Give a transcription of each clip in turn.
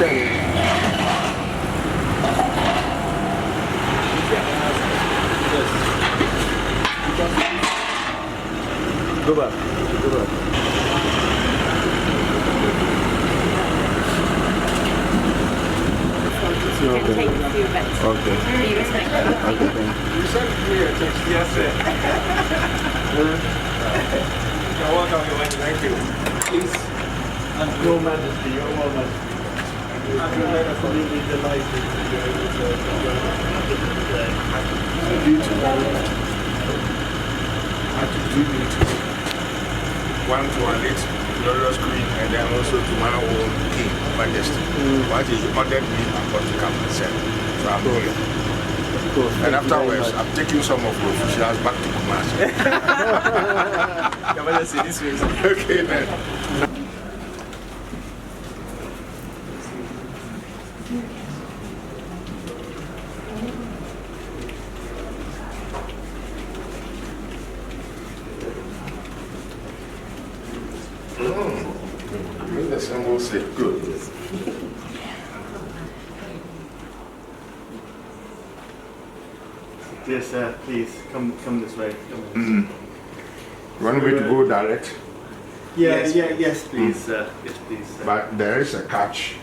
Go back. Take a few bets. Okay. Be respectful. Okay, thank you. You sent me a text yesterday. You're welcome, thank you. Please. Your Majesty, Your Royal Majesty. I'm absolutely delighted to be able to go today. I tribute one to our late glorious queen and then also to my own king, Majesty. What he ordered me, I'm going to come and send. So I'm here. Of course. And afterwards, I'm taking some of the officials back to Kumasi. Okay, then. Make the symbol say good. Dear sir, please come this way. You want me to go direct? Yes, please, sir. Yes, please, sir. But there is a catch.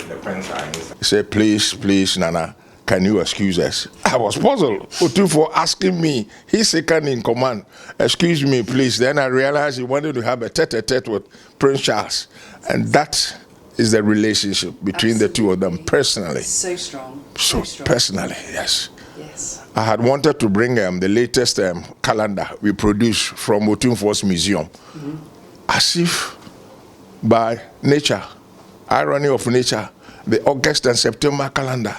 The pen signs. He said, please, Nana, can you excuse us? I was puzzled. Otu for asking me, he's second in command. Excuse me, please. Then I realized he wanted to have a tete-a-tete with Prince Charles. And that is the relationship between the two of them personally. So strong. So personally, yes. Yes. I had wanted to bring the latest calendar we produced from Otunfo's museum. As if by nature, irony of nature, the August and September calendar,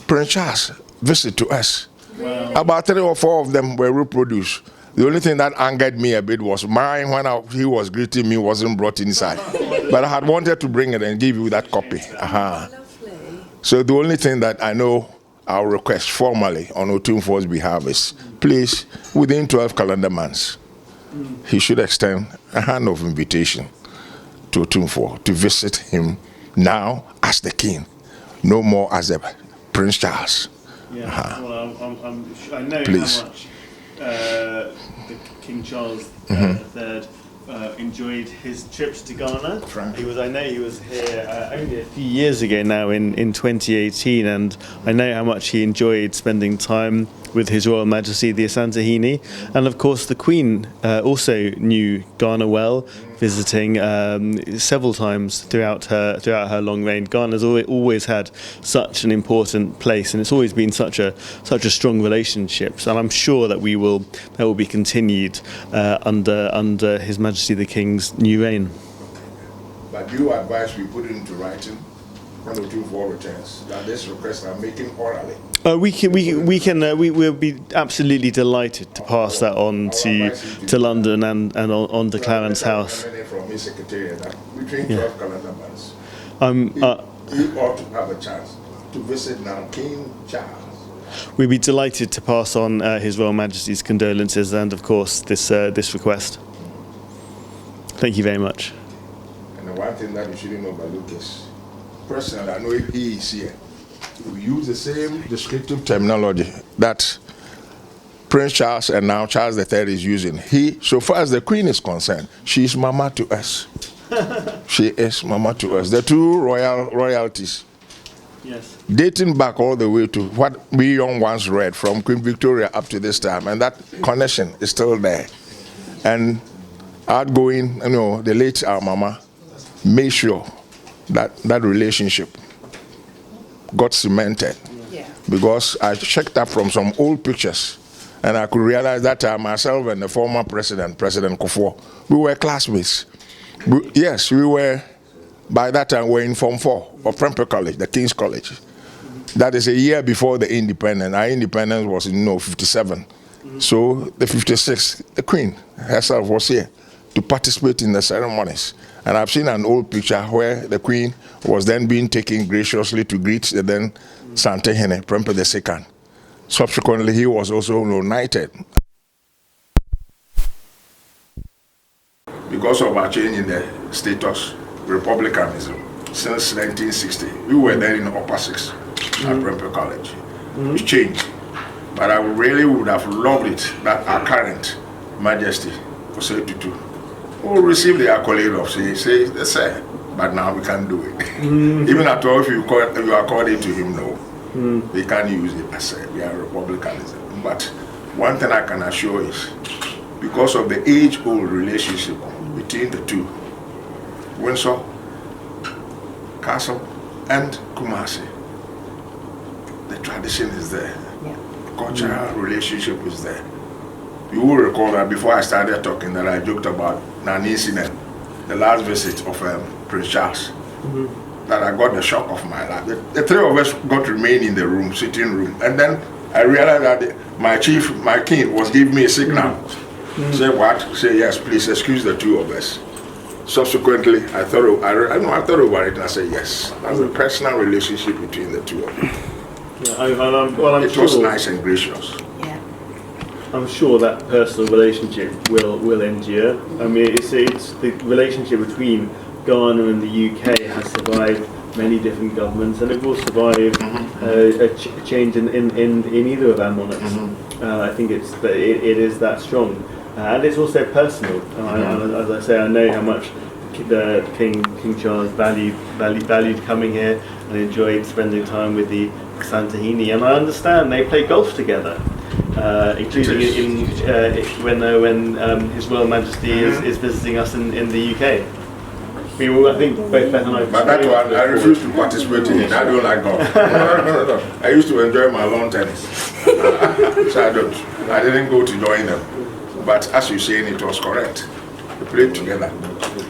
Prince Charles visit to us. Wow. About 3 or 4 of them were reproduced. The only thing that angered me a bit was mine when he was greeting me wasn't brought inside. But I had wanted to bring it and give you that copy. Lovely. So the only thing that I know I'll request formally on Otunfo's behalf is, please, within 12 calendar months, he should extend a hand of invitation to Otunfo to visit him now as the king, no more as the Prince Charles. Yeah. Well, I know Please. how much the King Charles III enjoyed his trips to Ghana. Frank. I know he was here only a few years ago now in 2018, and I know how much he enjoyed spending time with His Royal Majesty the Asantehene, and of course the Queen also knew Ghana well, visiting several times throughout her long reign. Ghana's always had such an important place, and it's always been such a strong relationship. And I'm sure that that will be continued under His Majesty the King's new reign. But do you advise we put it into writing when Otunfo returns that this request I'm making orally? We'll be absolutely delighted to pass that on to London and on to Clarence House. From his secretariat that between 12 calendar months, he ought to have a chance to visit now King Charles. We'd be delighted to pass on His Royal Majesty's condolences and, of course, this request. Thank you very much. And the one thing that you shouldn't overlook is, personally, I know if he is here, we use the same descriptive terminology that Prince Charles and now Charles III is using. So far as the Queen is concerned, she is mama to us. She is mama to us. The two royalties, Yes. dating back all the way to what we young ones read from Queen Victoria up to this time, and that connection is still there. And outgoing, the late our mama made sure that that relationship got cemented. Yeah. Because I checked up from some old pictures and I could realize that myself and the former president, President Kufuor, we were classmates. We were, by that time, we were in Form 4 of Prempeh College, the King's College. That is a year before the independence. Our independence was in 57. So the 56, the Queen herself was here to participate in the ceremonies. And I've seen an old picture where the Queen was then being taken graciously to greet the then Asantehene, Prempeh II. Subsequently, he was also united. Because of our change in the status, republicanism, since 1960, we were then in upper six at Prempeh College. It's changed. But I really would have loved it that our current Majesty, Osei Tutu, will receive the accolade of say, but now we can't do it. Even at all, if you accord it to him, no. They can't use it as we are republicanism. But one thing I can assure is, because of the age-old relationship between the two, Windsor, Castle, and Kumasi, the tradition is there. Yeah. Cultural relationship is there. You will recall that before I started talking that I joked about an incident, the last visit of Prince Charles, that I got the shock of my life. The three of us got to remain in the room, sitting room, and then I realized that my king was giving me a signal. Say what? Say yes, please excuse the two of us. Subsequently, I thought about it and I said yes. That's a personal relationship between the two of them. Yeah, It was nice and gracious. Yeah. I'm sure that personal relationship will endure. I mean, it's the relationship between Ghana and the UK has survived many different governments, and it will survive a change in either of our monarchs. I think it is that strong, and it's also personal. As I say, I know how much the King Charles valued coming here and enjoyed spending time with the Asantehene, and I understand they play golf together, including when His Royal Majesty is visiting us in the UK. I think both Beth and I. But that one, I refuse to participate in it. I don't like golf. No. I used to enjoy my lawn tennis, so I didn't go to join them. But as you saying, it was correct. We played together.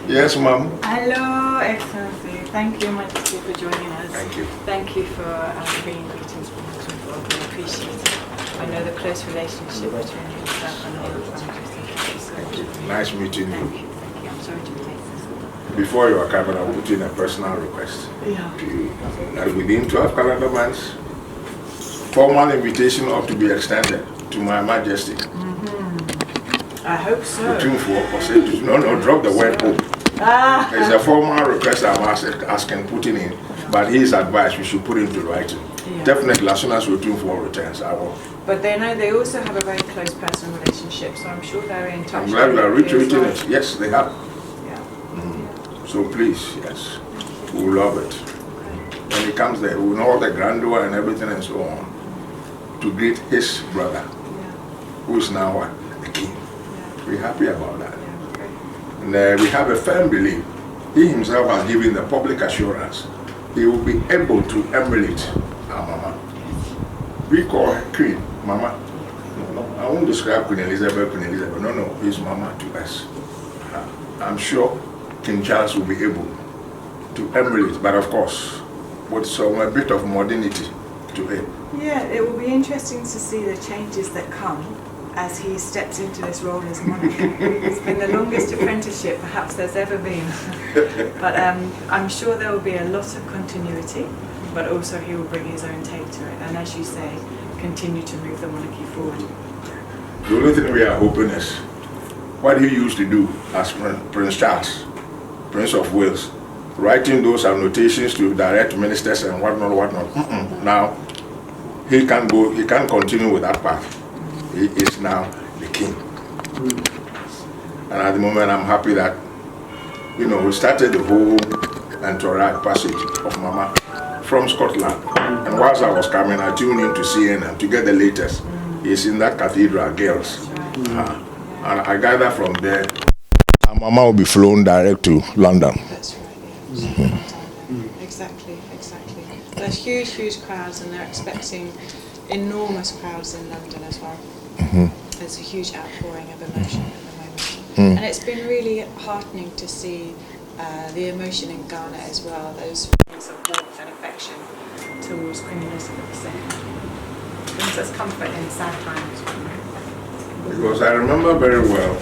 Yes, ma'am. Hello, Excellency. Thank you, Majesty, for joining us. Thank you. Thank you for bringing greetings from Monarchy. We appreciate it. I know the close relationship between yourself and the royal family. Thank you so much. Nice meeting you. Thank you. I'm sorry to make this. Before you are coming, I'll put in a personal request. Yeah. That within 12 calendar months, formal invitation ought to be extended to My Majesty. I hope so. No, drop the word hope. It's a formal request I'm asking, putting in, but his advice we should put into writing. Yeah. Definitely, as soon as Routine 4 returns, I will. But they know they also have a very close personal relationship, so I'm sure they're in touch. I'm glad we are with you as retweeting well. it. Yes, they have. Yeah. So please, yes, we will love it. When he comes there, we will know all the grandeur and everything and so on, to greet his brother, who is now the king. We're happy about that. And we have a firm belief. He himself has given the public assurance he will be able to emulate our mama. We call her Queen, Mama. No, I won't describe Queen Elizabeth. No, he's Mama to us. I'm sure King Charles will be able to emulate, but of course, with a bit of modernity to it. Yeah, it will be interesting to see the changes that come as he steps into this role as monarch. It's been the longest apprenticeship perhaps there's ever been. But I'm sure there will be a lot of continuity, but also he will bring his own take to it. And as you say, continue to move the monarchy forward. The only thing we are hoping is what he used to do as Prince Charles, Prince of Wales, writing those annotations to direct ministers and whatnot. Now, he can continue with that path. He is now the king. And at the moment, I'm happy that, we started the whole entourage passage of Mama from Scotland. And whilst I was coming, I tuned in to CNN to get the latest. He's in that cathedral, Girls. And I gather from there, and Mama will be flown direct to London. That's right. Exactly. There's huge crowds, and they're expecting enormous crowds in London as well. There's a huge outpouring of emotion at the moment. And it's been really heartening to see the emotion in Ghana as well, those feelings of warmth and affection towards Queen Elizabeth II. Brings us comfort in sad times. Because I remember very well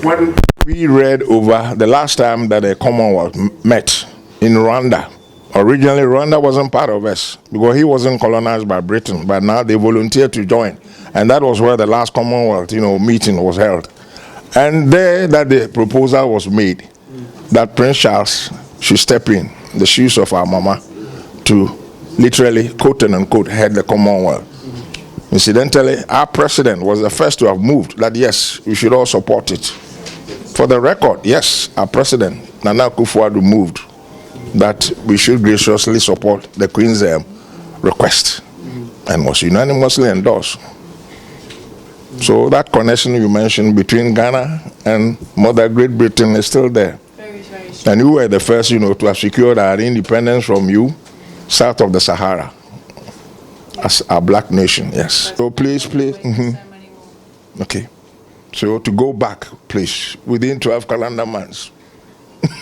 when we read over the last time that the Commonwealth met in Rwanda Originally, Rwanda wasn't part of us because he wasn't colonized by Britain, but now they volunteered to join. And that was where the last Commonwealth, meeting was held. And there that the proposal was made that Prince Charles should step in the shoes of our mama to literally, quote and unquote, head the Commonwealth. Incidentally, our president was the first to have moved that, yes, we should all support it. For the record, yes, our president, Nana Akufo-Addo, moved that we should graciously support the Queen's request and was unanimously endorsed. So that connection you mentioned between Ghana and Mother Great Britain is still there. Very, very strong. And you were the first, to have secured our independence from you, south of the Sahara, as a black nation, yes. So please. Okay. So to go back, please, within 12 calendar months.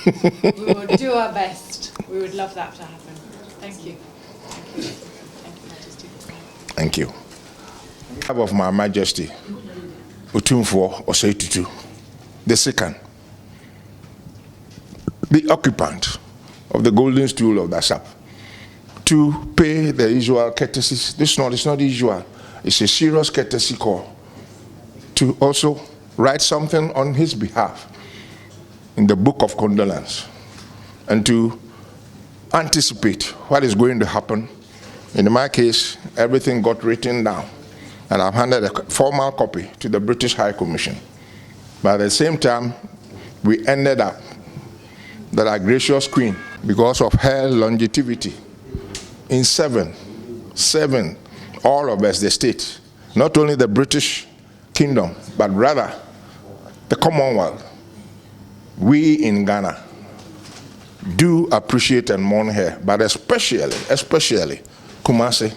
We will do our best. We would love that to happen. Thank you. Thank you. Thank you, Majesty. Thank you. On behalf of My Majesty, Otumfuo Osei-Tutu, the second, the occupant of the golden stool of the SAP, to pay the usual courtesies. It's not usual. It's a serious courtesy call to also write something on his behalf in the book of condolence and to anticipate what is going to happen. In my case, everything got written down and I've handed a formal copy to the British High Commission. But at the same time, we ended up that our gracious Queen, because of her longevity, in seven, all of us, the state, not only the British Kingdom, but rather the Commonwealth, we in Ghana do appreciate and mourn her, but especially Kumasi,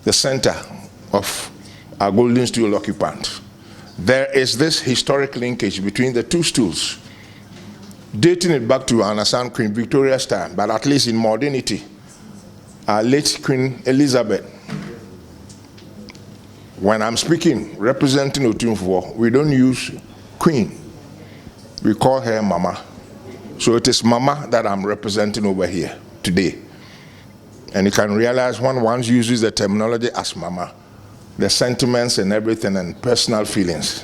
the center of our golden stool occupant. There is this historic linkage between the two stools, dating it back to Anasan Queen Victoria's time, but at least in modernity, our late Queen Elizabeth. When I'm speaking, representing Otumfuo, we don't use Queen. We call her Mama. So it is Mama that I'm representing over here today. And you can realize when one uses the terminology as Mama, the sentiments and everything and personal feelings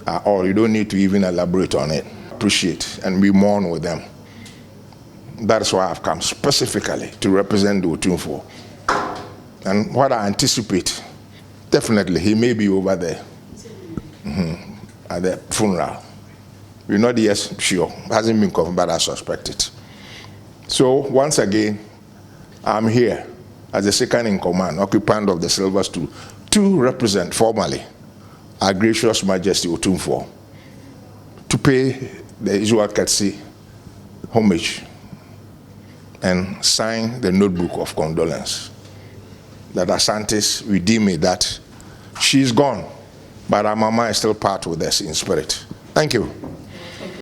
are all. You don't need to even elaborate on it. Appreciate and we mourn with them. That's why I've come specifically to represent the Otumfuo. And what I anticipate, definitely he may be over there at the funeral. We're not yet sure. Hasn't been confirmed, but I suspect it. So once again, I'm here as the second in command, occupant of the silver stool, to represent formally our gracious Majesty Otumfuo, to pay the usual courtesy, homage, and sign the notebook of condolence. That Asante's redeem me, that she's gone, but our mama is still part with us in spirit. Thank you.